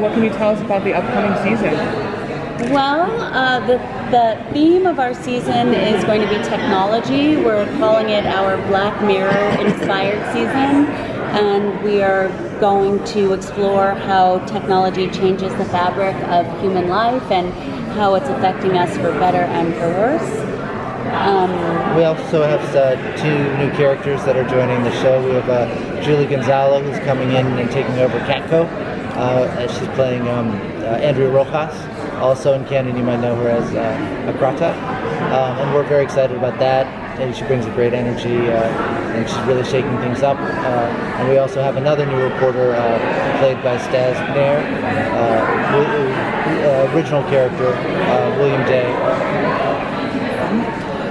what can you tell us about the upcoming season? Well, the theme of our season is going to be technology. We're calling it our Black Mirror inspired season, and we are going to explore how technology changes the fabric of human life and how it's affecting us for better and for worse. We also have two new characters that are joining the show. We have Julie Gonzalo, who's coming in and taking over Catco. She's playing Andrea Rojas. Also in canon, you might know her as Agrata. And we're very excited about that. And she brings a great energy, and she's really shaking things up. And we also have another new reporter played by Stas Nair, original character, William Day.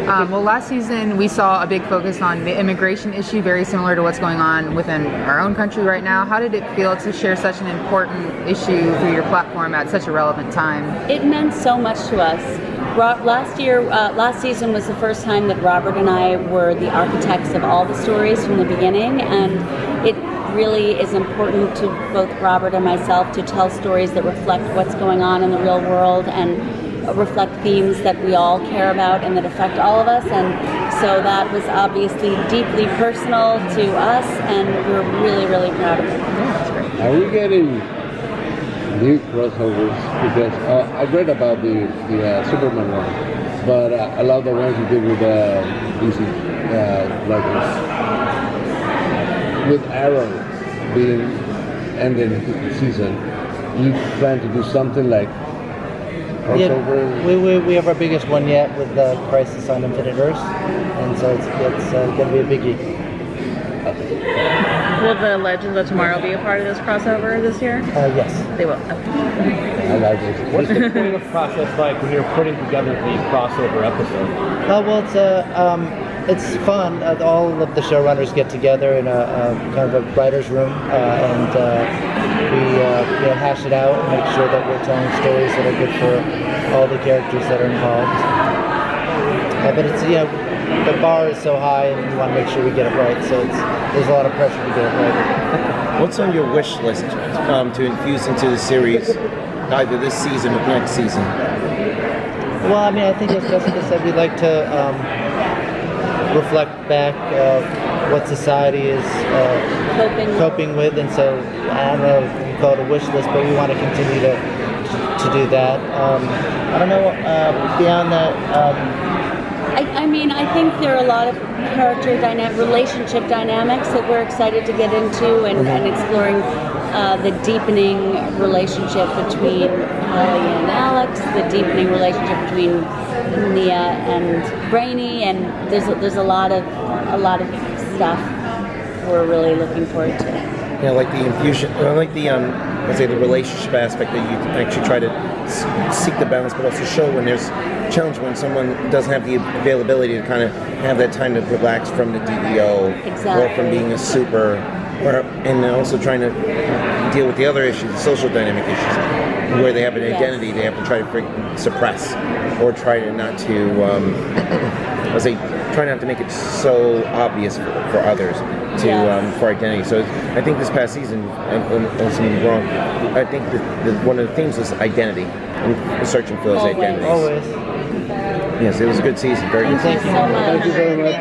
Well, last season we saw a big focus on the immigration issue, very similar to what's going on within our own country right now. How did it feel to share such an important issue through your platform at such a relevant time? It meant so much to us. Last season was the first time that Robert and I were the architects of all the stories from the beginning, and it really is important to both Robert and myself to tell stories that reflect what's going on in the real world and reflect themes that we all care about and that affect all of us, and so that was obviously deeply personal to us, and we're really, really proud of it. Are we getting new crossovers? Because I read about the Superman one, but I love the ones you did with DC, like with Arrow being ending the season. You plan to do something like crossover? Yeah, we have our biggest one yet with the Crisis on Infinite Earths, and so it's going to be a biggie. Will the Legends of Tomorrow be a part of this crossover this year? Yes. They will. Okay. I like it. What's the creative process like when you're putting together the crossover episode? Well, it's fun. All of the showrunners get together in a kind of a writer's room, and we hash it out and make sure that we're telling stories that are good for all the characters that are involved. But it's the bar is so high, and we want to make sure we get it right. So there's a lot of pressure to get it right. What's on your wish list to infuse into the series, either this season or next season? Well, I mean, I think as Jessica said, we'd like to reflect back what society is coping with, and so I don't know if you call it a wish list, but we want to continue to do that. I don't know, beyond that. I think there are a lot of relationship dynamics that we're excited to get into, and exploring the deepening relationship between Holly and Alex, the deepening relationship between Nia and Brainy, and there's a lot of stuff we're really looking forward to. Yeah, like the infusion, like the let's say the relationship aspect that you actually try to seek the balance, but also show when there's challenge when someone doesn't have the availability to kind of have that time to relax from the DEO or from being a super, and also trying to deal with the other issues, the social dynamic issues, where they have an identity they have to try to suppress, or try to not to, try not to make it so obvious for others for identity. So I think this past season, unless I'm wrong, I think one of the themes was identity, and searching for those identities. Always. Yes, it was a good season. Very good season. Thank you so much. Thank you very much.